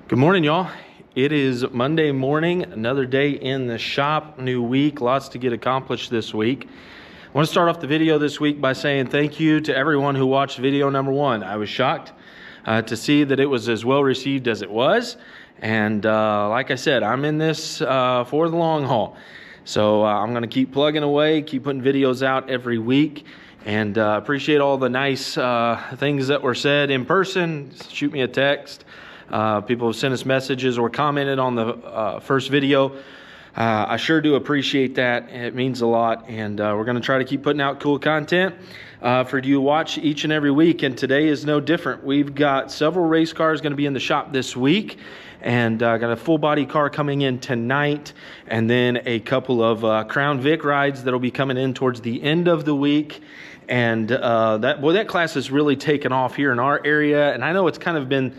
Good morning, y'all. It is Monday morning, another day in the shop, new week, lots to get accomplished this week. I want to start off the video this week by saying thank you to everyone who watched video number 1. I was shocked to see that it was as well received as it was. And like I said, I'm in this for the long haul. So I'm going to keep plugging away, keep putting videos out every week. And appreciate all the nice things that were said in person. Shoot me a text. People have sent us messages or commented on the first video. I sure do appreciate that. It means a lot. And we're going to try to keep putting out cool content for you to watch each and every week. And today is no different. We've got several race cars going to be in the shop this week. And got a full body car coming in tonight. And then a couple of Crown Vic rides that'll be coming in towards the end of the week. And that class has really taken off here in our area. And I know it's kind of been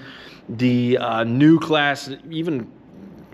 the new class, even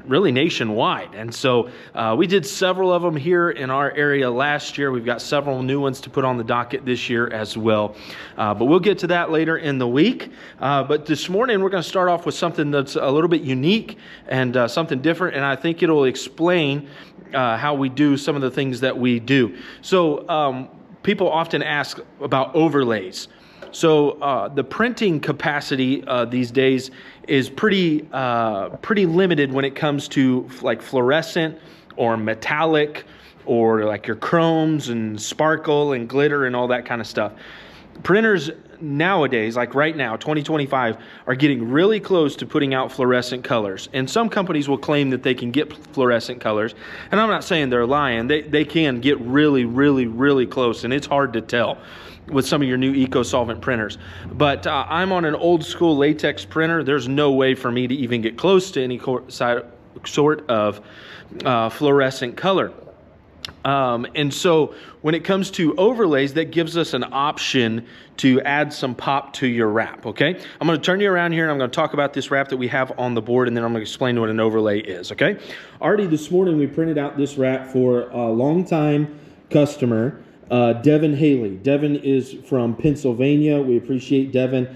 really nationwide. And so we did several of them here in our area last year. We've got several new ones to put on the docket this year as well. But we'll get to that later in the week. But this morning, we're going to start off with something that's a little bit unique and something different. And I think it'll explain how we do some of the things that we do. So people often ask about overlays. So the printing capacity these days is pretty limited when it comes to like fluorescent or metallic or like your chromes and sparkle and glitter and all that kind of stuff. Printers nowadays, like right now, 2025, are getting really close to putting out fluorescent colors. And some companies will claim that they can get fluorescent colors. And I'm not saying they're lying. They can get really, really, really close. And it's hard to tell with some of your new eco-solvent printers. But I'm on an old school latex printer. There's no way for me to even get close to any sort of fluorescent color. And so when it comes to overlays, that gives us an option to add some pop to your wrap, okay? I'm going to turn you around here and I'm going to talk about this wrap that we have on the board, and then I'm going to explain what an overlay is, okay? Already this morning we printed out this wrap for a longtime customer, Devin Haley. Devin is from Pennsylvania. We appreciate Devin.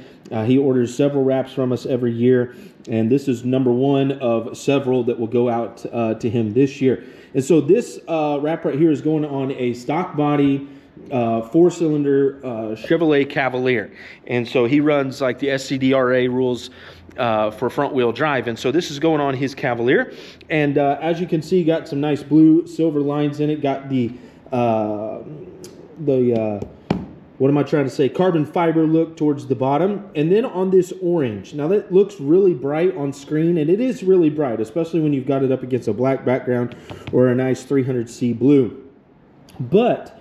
He orders several wraps from us every year, and this is number 1 of several that will go out to him this year. And so this wrap right here is going on a stock body 4-cylinder Chevrolet Cavalier. And so he runs like the SCDRA rules for front wheel drive. And so this is going on his Cavalier. And as you can see, got some nice blue silver lines in it. Got the what am I trying to say? Carbon fiber look towards the bottom. And then on this orange. Now that looks really bright on screen, and it is really bright, especially when you've got it up against a black background or a nice 300C blue. But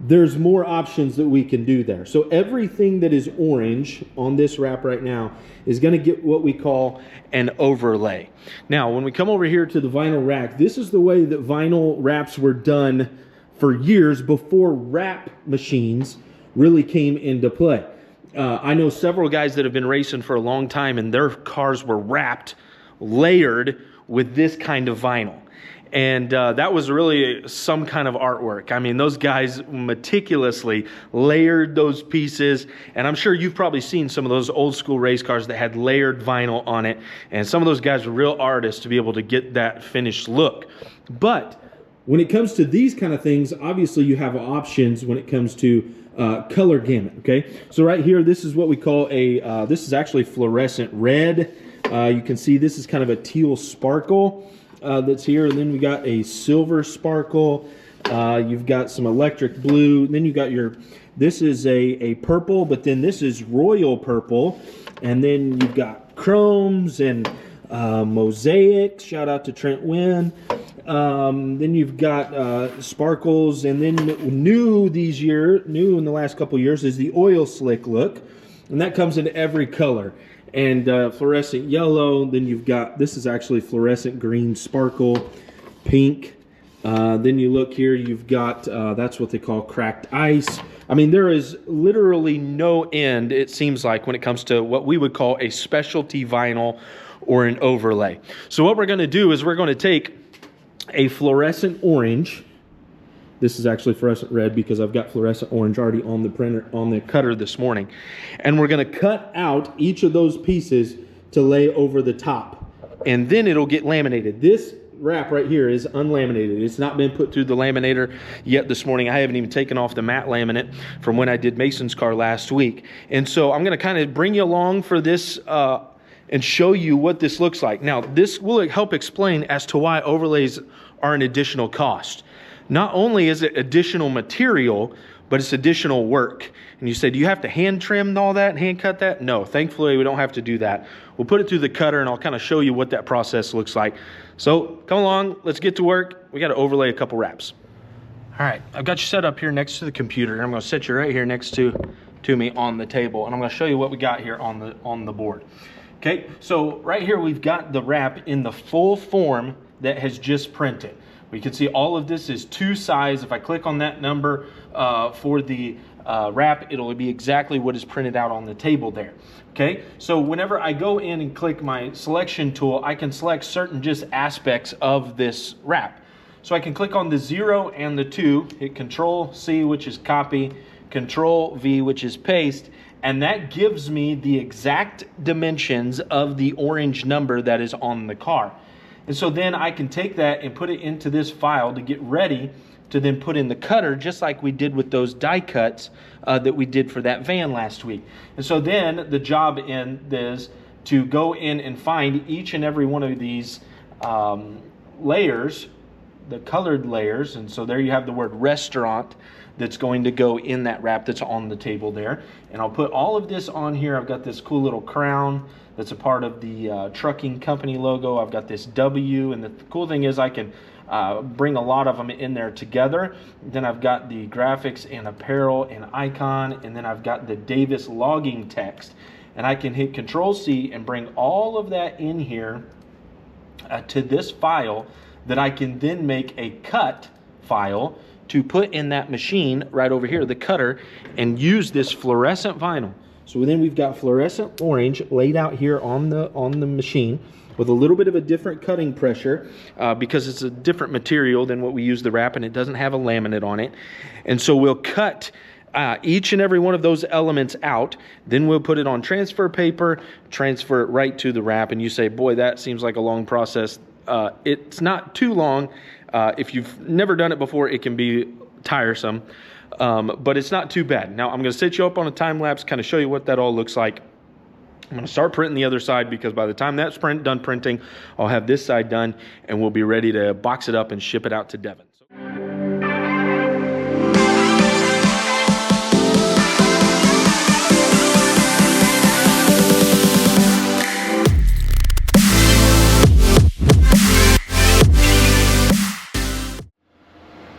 there's more options that we can do there. So everything that is orange on this wrap right now is going to get what we call an overlay. Now, when we come over here to the vinyl rack, this is the way that vinyl wraps were done for years before wrap machines really came into play. I know several guys that have been racing for a long time, and their cars were wrapped, layered with this kind of vinyl. And that was really some kind of artwork. I mean, those guys meticulously layered those pieces. And I'm sure you've probably seen some of those old school race cars that had layered vinyl on it. And some of those guys were real artists to be able to get that finished look. But when it comes to these kind of things, obviously you have options when it comes to color gamut, okay? So right here, this is what we call a, this is actually fluorescent red. You can see this is kind of a teal sparkle that's here. And then we got a silver sparkle. You've got some electric blue. Then you got your, this is a purple, but then this is royal purple. And then you've got chromes and mosaic. Shout out to Trent Wynn. Then you've got sparkles, and then new in the last couple years is the oil slick look, and that comes in every color. And fluorescent yellow. Then you've got, this is actually fluorescent green sparkle, pink. Then you look here, you've got that's what they call cracked ice. I mean, there is literally no end, it seems like, when it comes to what we would call a specialty vinyl or an overlay. So what we're going to do is we're going to take a fluorescent orange. This is actually fluorescent red because I've got fluorescent orange already on the printer, on the cutter this morning. And we're going to cut out each of those pieces to lay over the top and then it'll get laminated. This wrap right here is unlaminated. It's not been put through the laminator yet this morning. I haven't even taken off the matte laminate from when I did Mason's car last week. And so I'm going to kind of bring you along for this and show you what this looks like. Now, this will help explain as to why overlays are an additional cost. Not only is it additional material, but it's additional work. And you said, do you have to hand trim all that and hand cut that? No, thankfully we don't have to do that. We'll put it through the cutter and I'll kind of show you what that process looks like. So come along, let's get to work. We got to overlay a couple wraps. All right, I've got you set up here next to the computer. And I'm going to set you right here next to me on the table. And I'm going to show you what we got here on the board. Okay, so right here we've got the wrap in the full form that has just printed. We can see all of this is 2 size. If I click on that number for the wrap, it'll be exactly what is printed out on the table there. Okay, so whenever I go in and click my selection tool, I can select certain just aspects of this wrap. So I can click on the 0 and the 2, hit Control C, which is copy, Control V, which is paste, and that gives me the exact dimensions of the orange number that is on the car. And so then I can take that and put it into this file to get ready to then put in the cutter, just like we did with those die cuts that we did for that van last week. And so then the job is to go in and find each and every one of these layers, the colored layers. And so there you have the word restaurant that's going to go in that wrap that's on the table there. And I'll put all of this on here. I've got this cool little crown that's a part of the trucking company logo. I've got this W, and the cool thing is I can bring a lot of them in there together. Then I've got the graphics and apparel and icon, and then I've got the Davis logging text. And I can hit Control C and bring all of that in here to this file that I can then make a cut file to put in that machine right over here, the cutter, and use this fluorescent vinyl. So then we've got fluorescent orange laid out here on the machine with a little bit of a different cutting pressure because it's a different material than what we use the wrap, and it doesn't have a laminate on it. And so we'll cut each and every one of those elements out. Then we'll put it on transfer paper, transfer it right to the wrap. And you say, boy, that seems like a long process. It's not too long. If you've never done it before, it can be tiresome. But it's not too bad. Now I'm going to set you up on a time lapse, kind of show you what that all looks like. I'm going to start printing the other side because by the time that's done printing, I'll have this side done and we'll be ready to box it up and ship it out to Devon.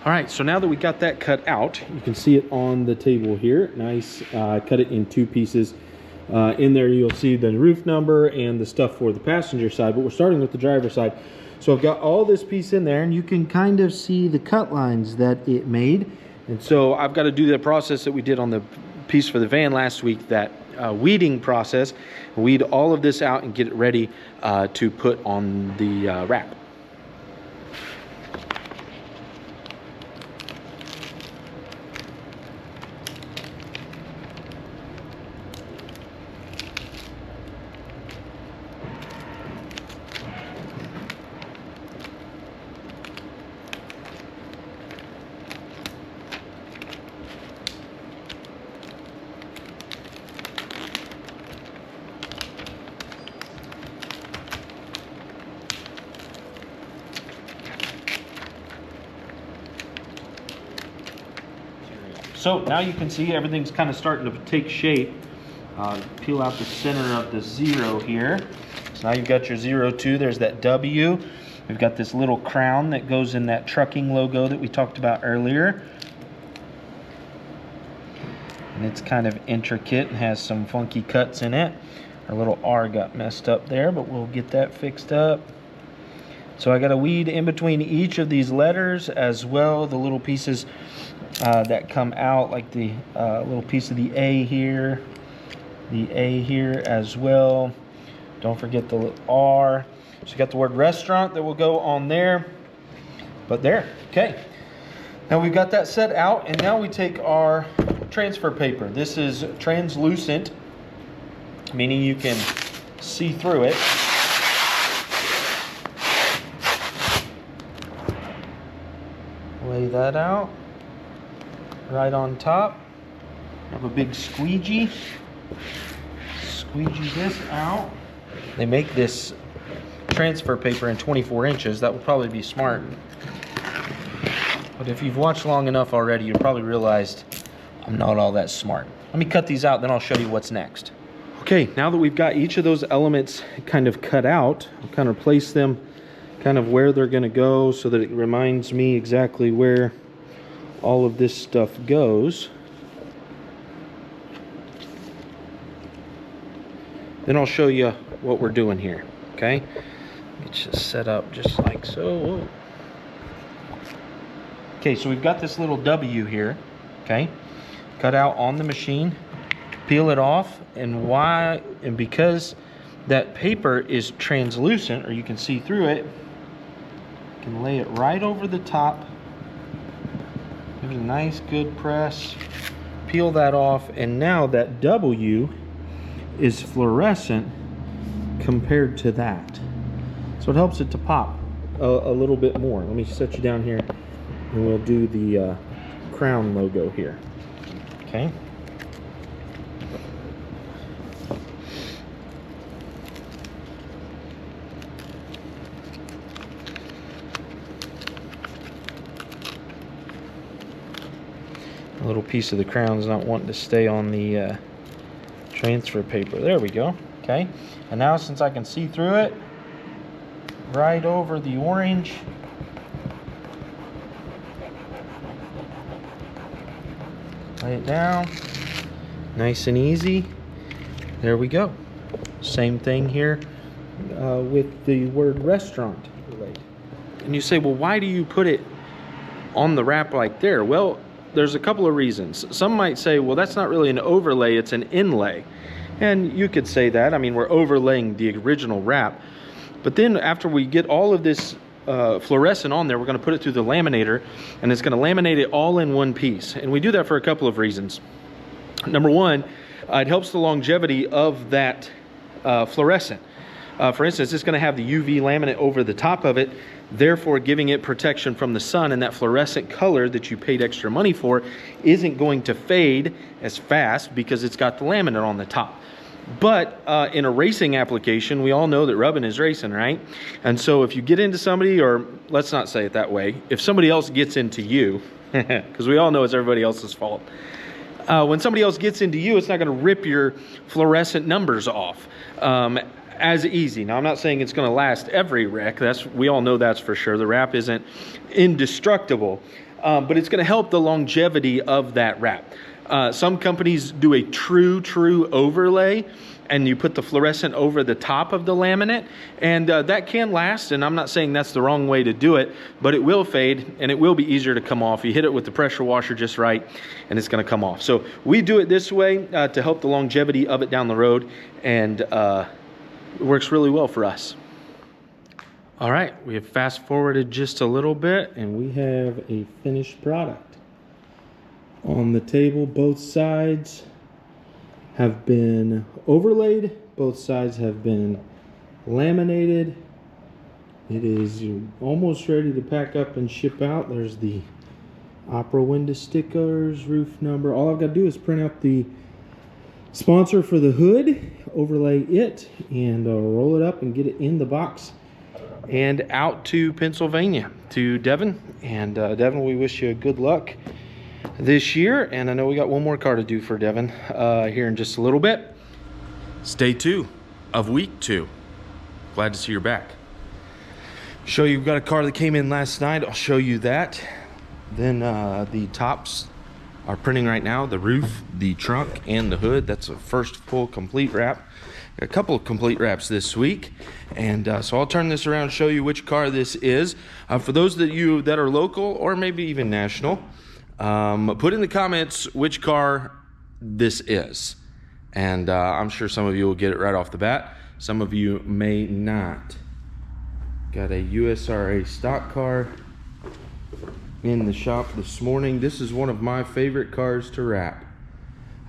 All right, so now that we got that cut out, you can see it on the table here. Nice, cut it in 2 pieces. In there you'll see the roof number and the stuff for the passenger side, but we're starting with the driver's side. So I've got all this piece in there, and you can kind of see the cut lines that it made. And so I've got to do the process that we did on the piece for the van last week, that weeding process. Weed all of this out and get it ready to put on the wrap. So now you can see everything's kind of starting to take shape. Peel out the center of the 0 here. So now you've got your 0, 2, there's that W. We've got this little crown that goes in that trucking logo that we talked about earlier. And it's kind of intricate and has some funky cuts in it. Our little R got messed up there, but we'll get that fixed up. So I got to weed in between each of these letters, as well the little pieces that come out, like the little piece of the A here as well. Don't forget the R. So you got the word restaurant that will go on there. But there, okay. Now we've got that set out, and now we take our transfer paper. This is translucent, meaning you can see through it. lay that out right on top. Have a big squeegee. Squeegee this out. They make this transfer paper in 24 inches. That would probably be smart. But if you've watched long enough already, you probably realized I'm not all that smart. Let me cut these out, then I'll show you what's next. Okay, now that we've got each of those elements kind of cut out, I'll kind of place them kind of where they're gonna go so that it reminds me exactly where all of this stuff goes. Then I'll show you what we're doing here, okay? Get you set up just like so. Whoa. Okay, so we've got this little W here, okay? Cut out on the machine, peel it off, and because that paper is translucent, or you can see through it, you can lay it right over the top. Give it a nice good press, peel that off, and now that W is fluorescent compared to that. So it helps it to pop a little bit more. Let me set you down here and we'll do the crown logo here. Okay. A little piece of the crown's not wanting to stay on the transfer paper. There we go. Okay. And now since I can see through it, right over the orange, lay it down, nice and easy. There we go. Same thing here with the word restaurant. And you say, well, why do you put it on the wrap like there? Well, there's a couple of reasons. Some might say, well, that's not really an overlay, it's an inlay. And you could say that. I mean, we're overlaying the original wrap. But then after we get all of this fluorescent on there, we're going to put it through the laminator, and it's going to laminate it all in one piece. And we do that for a couple of reasons. Number one, it helps the longevity of that fluorescent. For instance, it's going to have the UV laminate over the top of it, therefore giving it protection from the sun, and that fluorescent color that you paid extra money for isn't going to fade as fast because it's got the laminate on the top. But in a racing application, we all know that rubbing is racing, right? And so if you get into somebody, or let's not say it that way, if somebody else gets into you, because we all know it's everybody else's fault. When somebody else gets into you, it's not going to rip your fluorescent numbers off as easy. Now, I'm not saying it's going to last every wreck. We all know that's for sure. The wrap isn't indestructible, but it's going to help the longevity of that wrap. Some companies do a true overlay, and you put the fluorescent over the top of the laminate, and that can last, and I'm not saying that's the wrong way to do it, but it will fade, and it will be easier to come off. You hit it with the pressure washer just right, and it's going to come off. So we do it this way to help the longevity of it down the road, and it works really well for us. All right, we have fast forwarded just a little bit, and we have a finished product. On the table, both sides have been overlaid, both sides have been laminated. It is almost ready to pack up and ship out. There's the opera window stickers, roof number. All I've got to do is print out the sponsor for the hood, overlay it, and roll it up and get it in the box and out to Pennsylvania, to Devin. And Devin, we wish you good luck this year, and I know we got one more car to do for Devin here in just a little bit. Day 2 of week 2. Glad to see you're back. Show you, we've got a car that came in last night. I'll show you that. Then the tops are printing right now, the roof, the trunk, and the hood. That's a first full complete wrap. A couple of complete wraps this week, and so I'll turn this around and show you which car this is. For those of you that are local or maybe even national, put in the comments which car this is, and I'm sure some of you will get it right off the bat. Some of you may not. Got a USRA stock car in the shop this morning. This is one of my favorite cars to wrap.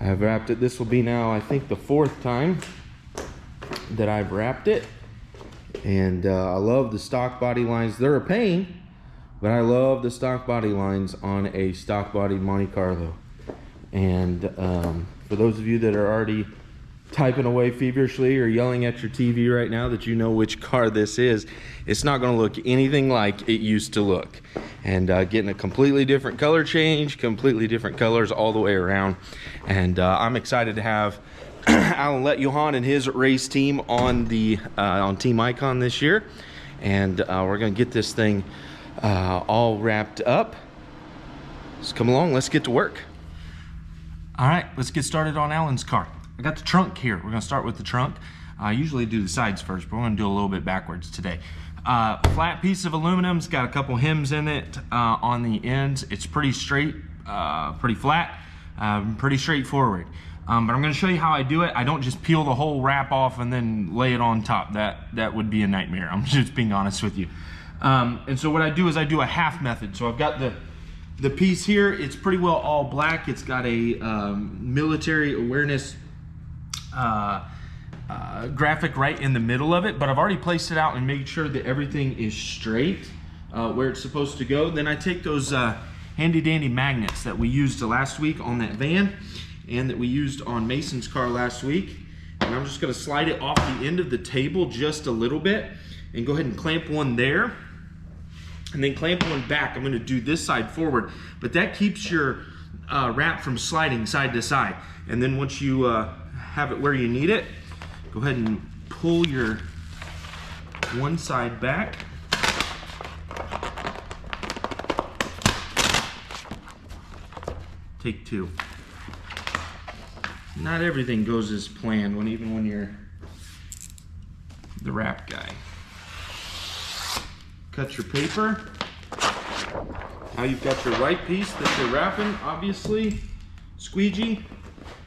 I have wrapped it. This will be now, I think, the 4th time that I've wrapped it, and I love the stock body lines. They're a pain, but I love the stock body lines on a stock body Monte Carlo. And for those of you that are already typing away feverishly or yelling at your TV right now that you know which car this is, it's not going to look anything like it used to look. And getting a completely different color change, completely different colors all the way around. And I'm excited to have Alan Letjohan and his race team on the on Team Icon this year. And we're going to get this thing all wrapped up. Just come along, let's get to work. All right, let's get started on Alan's car. I got the trunk here. We're gonna start with the trunk. I usually do the sides first, but we're gonna do a little bit backwards today. Flat piece of aluminum. It's got a couple hems in it on the ends. It's pretty straight, pretty flat, pretty straightforward. But I'm gonna show you how I do it. I don't just peel the whole wrap off and then lay it on top. That would be a nightmare. I'm just being honest with you. And so what I do is I do a half method. So I've got the piece here. It's pretty well all black. It's got a military awareness graphic right in the middle of it, but I've already placed it out and made sure that everything is straight where it's supposed to go. Then I take those handy dandy magnets that we used last week on that van and that we used on Mason's car last week, and I'm just going to slide it off the end of the table just a little bit and go ahead and clamp one there and then clamp one back. I'm going to do this side forward, but that keeps your wrap from sliding side to side. And then once you have it where you need it, go ahead and pull your one side back. Take two. Not everything goes as planned even when you're the wrap guy. Cut your paper. Now you've got your right piece that you're wrapping, obviously. Squeegee.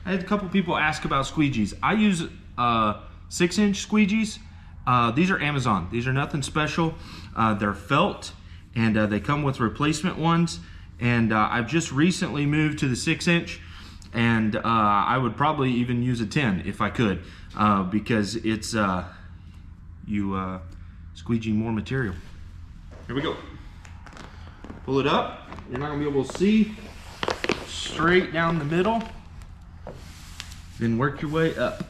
I had a couple people ask about squeegees. I use 6-inch squeegees. These are Amazon. These are nothing special. They're felt, and they come with replacement ones. And I've just recently moved to the 6-inch, and I would probably even use a 10 if I could, because it's squeegee more material. Here we go. Pull it up. You're not gonna be able to see. Straight down the middle. Then work your way up.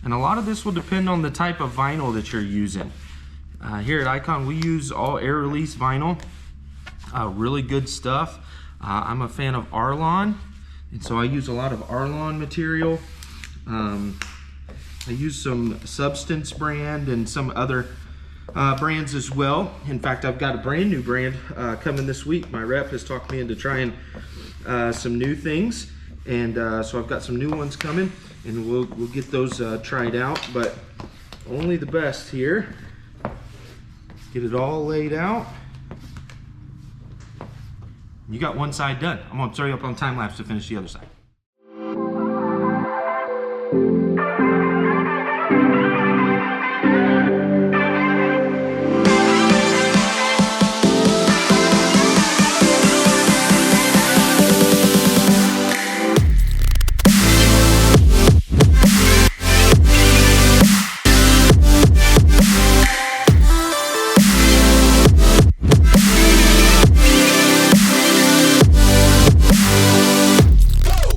And a lot of this will depend on the type of vinyl that you're using. Here at Icon, we use all air release vinyl. Really good stuff. I'm a fan of Arlon, and so I use a lot of Arlon material. I use some Substance brand and some other brands as well. In fact, I've got a brand new brand coming this week. My rep has talked me into trying some new things, and so I've got some new ones coming, and we'll get those tried out. But only the best here. Get it all laid out. You got one side done. I'm gonna throw you up on time lapse to finish the other side. Go!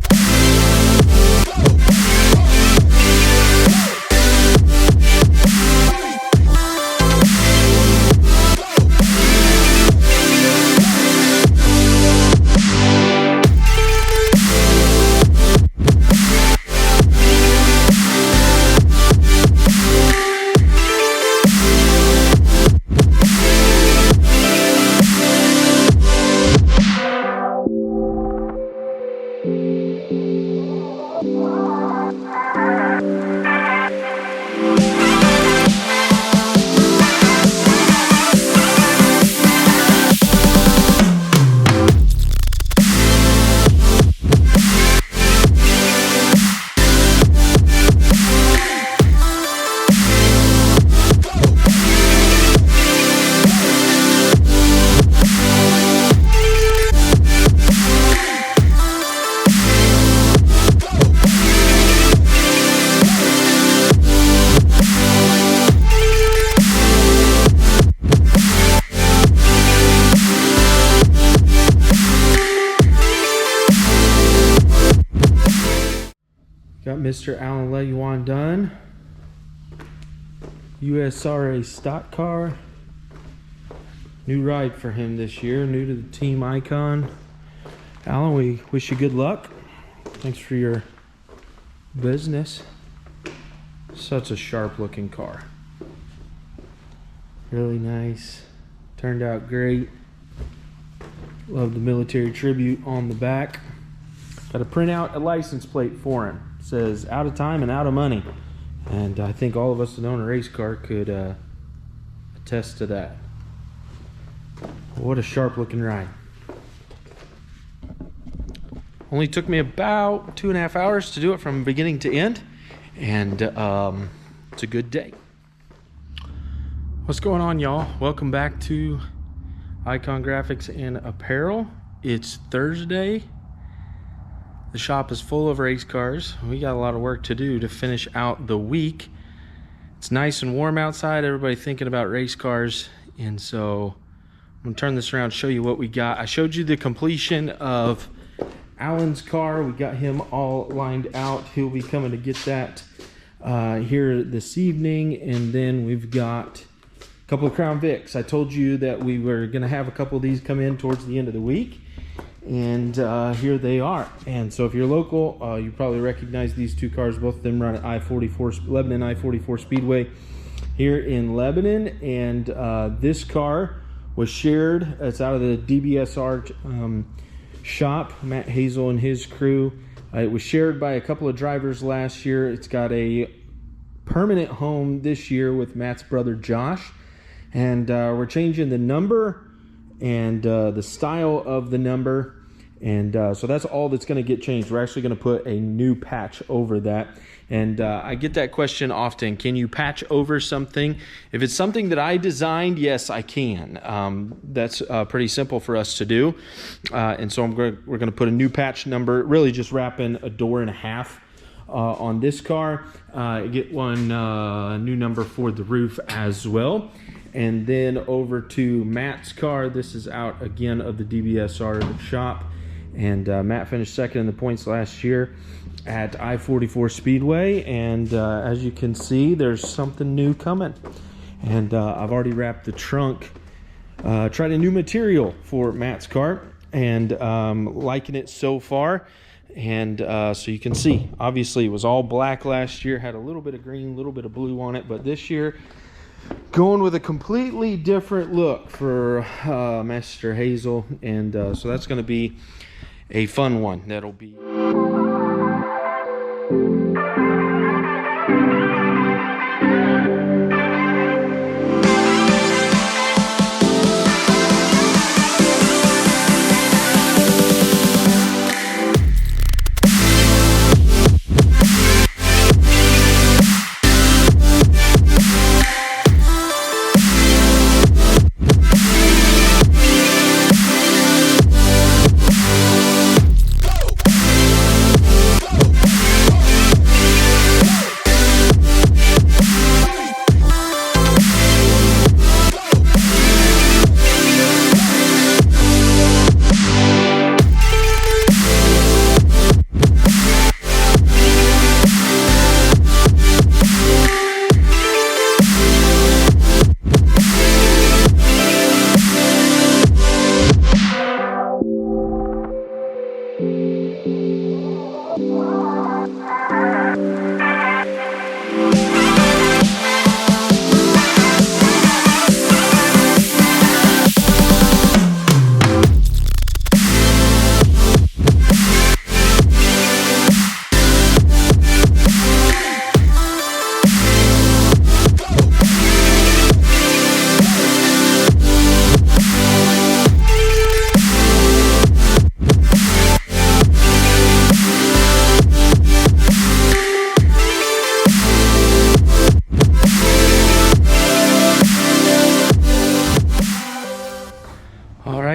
Mr. Alan Leyuan Dunn, USRA stock car. New ride for him this year, new to the team Icon. Alan, we wish you good luck. Thanks for your business. Such a sharp looking car. Really nice. Turned out great. Love the military tribute on the back. Got to print out a license plate for him. It says out of time and out of money. And I think all of us that own a race car could attest to that. What a sharp looking ride. Only took me about 2.5 hours to do it from beginning to end. And it's a good day. What's going on, y'all? Welcome back to Icon Graphics and Apparel. It's Thursday. The shop is full of race cars. We got a lot of work to do to finish out the week. It's nice and warm outside. Everybody thinking about race cars. And so I'm gonna turn this around and show you what we got. I showed you the completion of Alan's car. We got him all lined out. He'll be coming to get that here this evening. And then we've got a couple of Crown Vics. I told you that we were gonna have a couple of these come in towards the end of the week. And here they are. And so if you're local, you probably recognize these two cars. Both of them run at I-44, Lebanon I-44 Speedway here in Lebanon. And this car was shared. It's out of the DBSR shop, Matt Hazel and his crew. It was shared by a couple of drivers last year. It's got a permanent home this year with Matt's brother Josh. And we're changing the number and the style of the number. And so that's all that's going to get changed. We're actually going to put a new patch over that. And I get that question often. Can you patch over something? If it's something that I designed, yes, I can. That's pretty simple for us to do. And so we're going to put a new patch number, really just wrapping a door and a half on this car. Get one new number for the roof as well. And then over to Matt's car. This is out again of the DBSR shop. And Matt finished second in the points last year at I-44 Speedway. And as you can see, there's something new coming. And I've already wrapped the trunk. Tried a new material for Matt's car. And liking it so far. And so you can see, obviously it was all black last year. Had a little bit of green, a little bit of blue on it. But this year, going with a completely different look for Master Hazel. And so that's going to be a fun one. That'll be...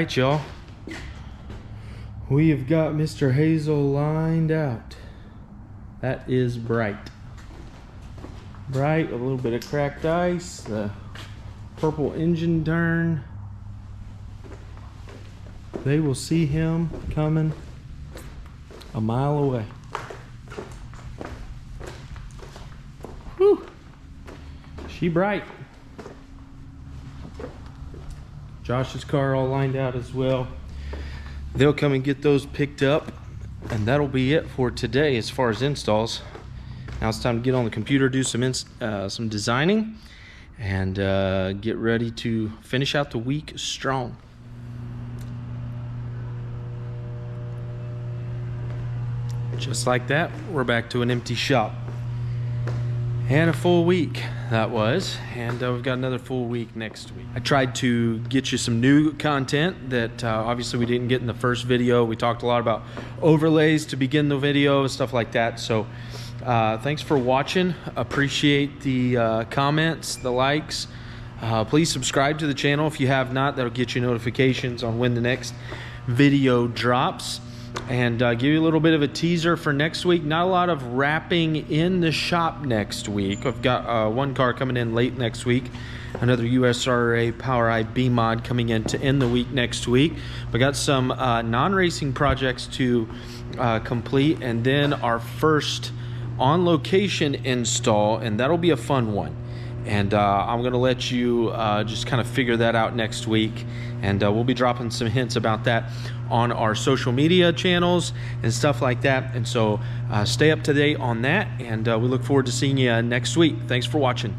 right, y'all. We have got Mr. Hazel lined out. That is bright. Bright, a little bit of cracked ice, the purple engine turn. They will see him coming a mile away. She bright. Josh's car all lined out as well. They'll come and get those picked up, and that'll be it for today as far as installs. Now it's time to get on the computer, do some designing, and get ready to finish out the week strong. Just like that, we're back to an empty shop. And a full week that was, and we've got another full week next week. I tried to get you some new content that obviously we didn't get in the first video. We talked a lot about overlays to begin the video and stuff like that. So thanks for watching. Appreciate the comments, the likes. Please subscribe to the channel if you have not. That'll get you notifications on when the next video drops. And give you a little bit of a teaser for next week. Not a lot of wrapping in the shop next week. I've got one car coming in late next week, another USRA POWRi B mod coming in to end the week next week. We got some non-racing projects to complete, and then our first on-location install, and that'll be a fun one. And I'm gonna let you just kind of figure that out next week, and we'll be dropping some hints about that on our social media channels and stuff like that. And so stay up to date on that, and we look forward to seeing you next week. Thanks for watching.